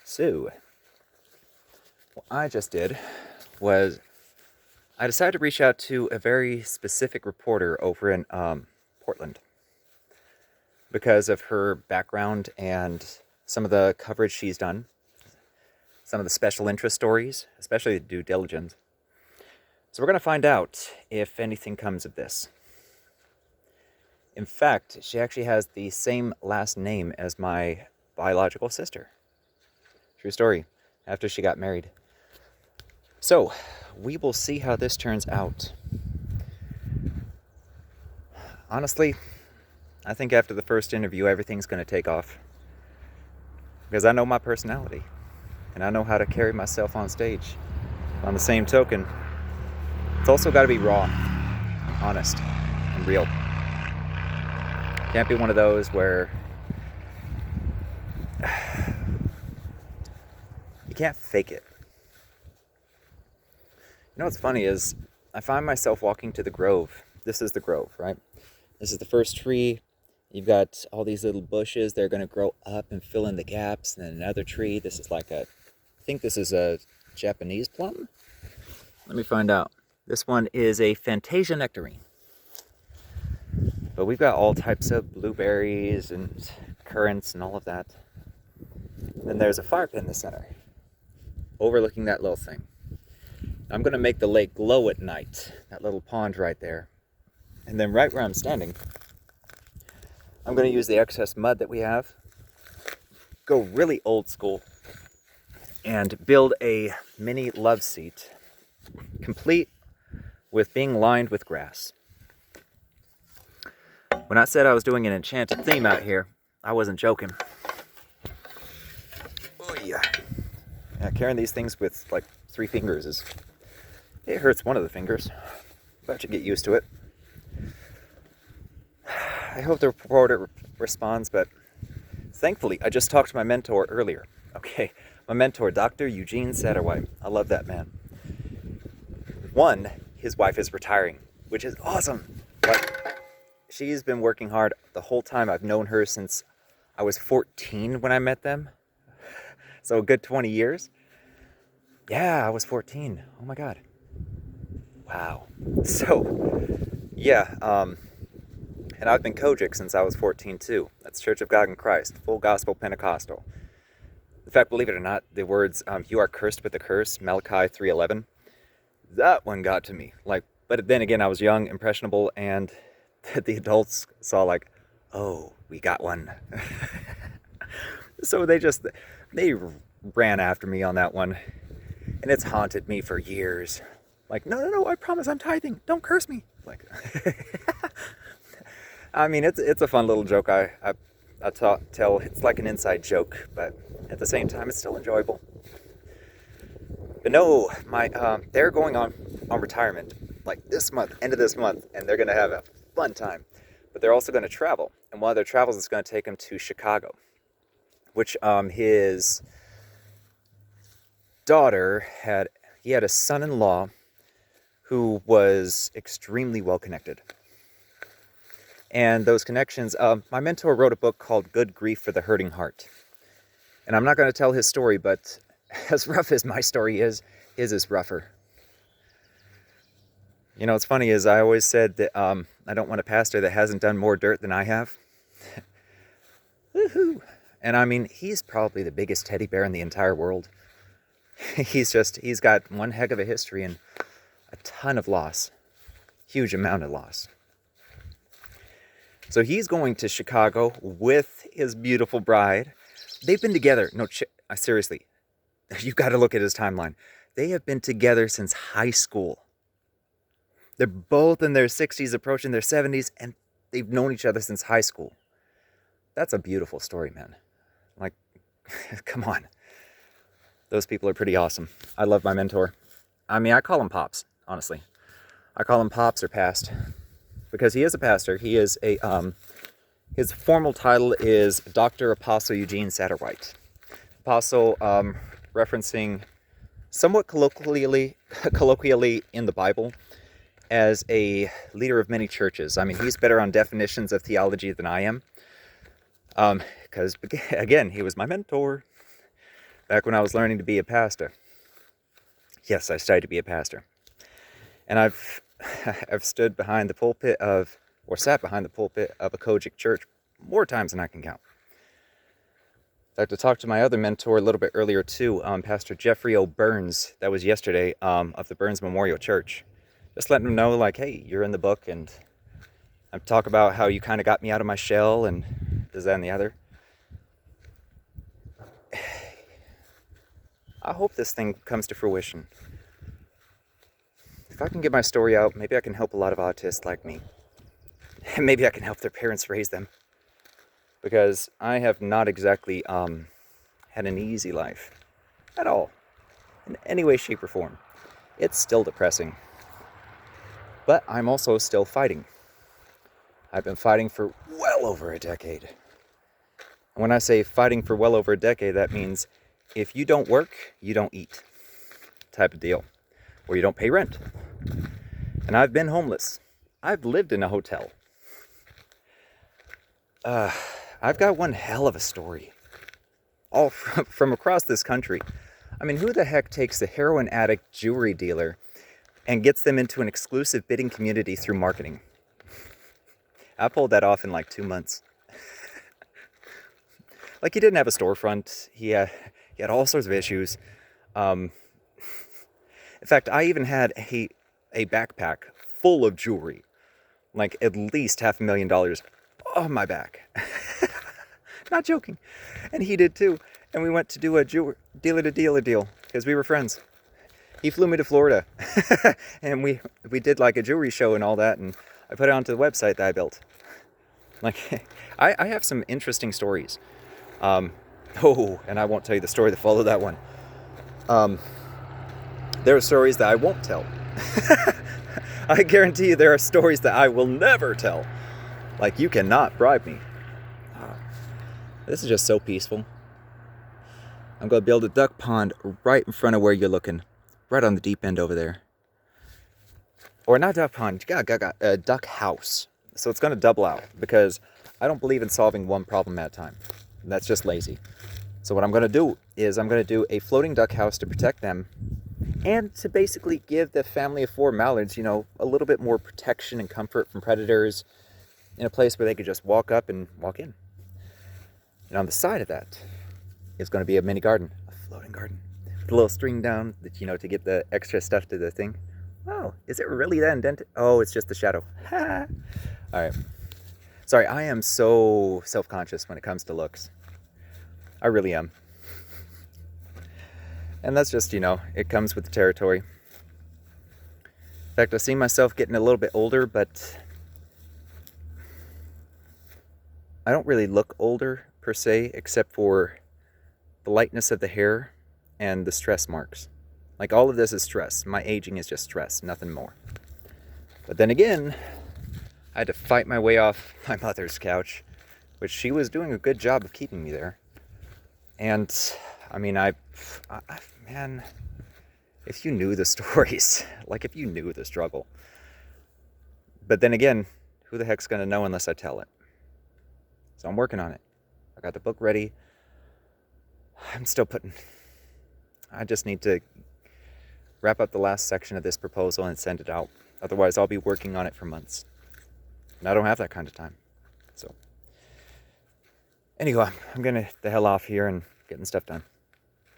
So, what I just did was I decided to reach out to a very specific reporter over in Portland because of her background and some of the coverage she's done, some of the special interest stories, especially the due diligence. So we're going to find out if anything comes of this. In fact, she actually has the same last name as my biological sister. True story, after she got married. So, we will see how this turns out. Honestly, I think after the first interview, everything's going to take off. Because I know my personality. And I know how to carry myself on stage. On the same token, it's also got to be raw, honest, and real. Can't be one of those where you can't fake it. You know what's funny is I find myself walking to the grove. This is the grove, right? This is the first tree. You've got all these little bushes. They're going to grow up and fill in the gaps. And then another tree. This is like I think this is a Japanese plum. Let me find out. This one is a Fantasia nectarine. But we've got all types of blueberries and currants and all of that. And then there's a fire pit in the center, overlooking that little thing. I'm going to make the lake glow at night, that little pond right there. And then right where I'm standing, I'm going to use the excess mud that we have, go really old school, and build a mini love seat, complete with being lined with grass. When I said I was doing an enchanted theme out here, I wasn't joking. Oh yeah. Carrying these things with like 3 fingers it hurts one of the fingers, but you get used to it. I hope the reporter responds, but thankfully, I just talked to my mentor earlier. Okay, my mentor, Dr. Eugene Satterwhite. I love that man. One, his wife is retiring, which is awesome. Like, she's been working hard the whole time. I've known her since I was 14 when I met them. So a good 20 years. Yeah, I was 14. Oh my God. Wow. So, yeah, and I've been Kojic since I was 14 too. That's Church of God in Christ, full gospel Pentecostal. In fact, believe it or not, the words, you are cursed with a curse, Malachi 3:11, that one got to me. But then again, I was young, impressionable, and the adults saw like, oh, we got one. So they ran after me on that one. And it's haunted me for years. Like, no, I promise I'm tithing. Don't curse me. Like, I mean, it's a fun little joke I tell. It's like an inside joke, but at the same time, it's still enjoyable. But no, they're going on retirement, like this month, end of this month, and they're going to have a fun time. But they're also going to travel, and one of their travels is going to take them to Chicago, which his daughter had a son-in-law who was extremely well connected. And those connections, my mentor wrote a book called Good Grief for the Hurting Heart. And I'm not going to tell his story, but as rough as my story is, his is rougher. You know, what's funny is I always said that I don't want a pastor that hasn't done more dirt than I have. Woohoo! And I mean, he's probably the biggest teddy bear in the entire world. He's got one heck of a history and a ton of loss. Huge amount of loss. So he's going to Chicago with his beautiful bride. They've been together. No, seriously. You've got to look at his timeline. They have been together since high school. They're both in their 60s, approaching their 70s, and they've known each other since high school. That's a beautiful story, man. Like, come on. Those people are pretty awesome. I love my mentor. I mean, I call him Pops, honestly. I call him Pops or Past because he is a pastor. He is his formal title is Dr. Apostle Eugene Satterwhite. Apostle, referencing somewhat colloquially in the Bible as a leader of many churches. I mean, he's better on definitions of theology than I am. Because, again, he was my mentor. back when I was learning to be a pastor. Yes, I studied to be a pastor. And I've stood behind the pulpit of, or sat behind the pulpit of a Kojic church more times than I can count. In fact, I talked to my other mentor a little bit earlier too, Pastor Jeffrey O. Burns, that was yesterday, of the Burns Memorial Church. Just letting him know, like, hey, you're in the book, and I talk about how you kind of got me out of my shell, and this, that, and the other. I hope this thing comes to fruition. If I can get my story out, maybe I can help a lot of autists like me. And maybe I can help their parents raise them. Because I have not exactly had an easy life at all, in any way, shape, or form. It's still depressing. But I'm also still fighting. I've been fighting for well over a decade. And when I say fighting for well over a decade, that means if you don't work, you don't eat type of deal. Or you don't pay rent. And I've been homeless. I've lived in a hotel. I've got one hell of a story. All from across this country. I mean, who the heck takes the heroin addict jewelry dealer and gets them into an exclusive bidding community through marketing? I pulled that off in like 2 months. Like, he didn't have a storefront. He had all sorts of issues. In fact, I even had a backpack full of jewelry. Like, at least $500,000 on my back. Not joking. And he did too. And we went to do a dealer-to-dealer deal because we were friends. He flew me to Florida. And we did like a jewelry show and all that. And I put it onto the website that I built. Like, I have some interesting stories. And I won't tell you the story that followed that one. There are stories that I won't tell. I guarantee you there are stories that I will never tell. Like, you cannot bribe me. This is just so peaceful. I'm going to build a duck pond right in front of where you're looking. Right on the deep end over there. Or not duck pond, a duck house. So it's going to double out because I don't believe in solving one problem at a time. That's just lazy. So what I'm going to do is I'm going to do a floating duck house to protect them and to basically give the family of 4 mallards, a little bit more protection and comfort from predators in a place where they could just walk up and walk in. And on the side of that is going to be a mini garden, a floating garden, with a little string down, to get the extra stuff to the thing. Oh, is it really that indented? Oh, it's just the shadow. All right. Sorry, I am so self-conscious when it comes to looks. I really am. And that's just, it comes with the territory. In fact, I see myself getting a little bit older, but I don't really look older per se, except for the lightness of the hair and the stress marks. Like, all of this is stress. My aging is just stress, nothing more. But then again, I had to fight my way off my mother's couch, which she was doing a good job of keeping me there. And, I mean, man, if you knew the stories, like, if you knew the struggle. But then again, who the heck's going to know unless I tell it? So I'm working on it. I got the book ready. I just need to wrap up the last section of this proposal and send it out. Otherwise, I'll be working on it for months. And I don't have that kind of time. So, anyway, I'm going to the hell off here and getting stuff done.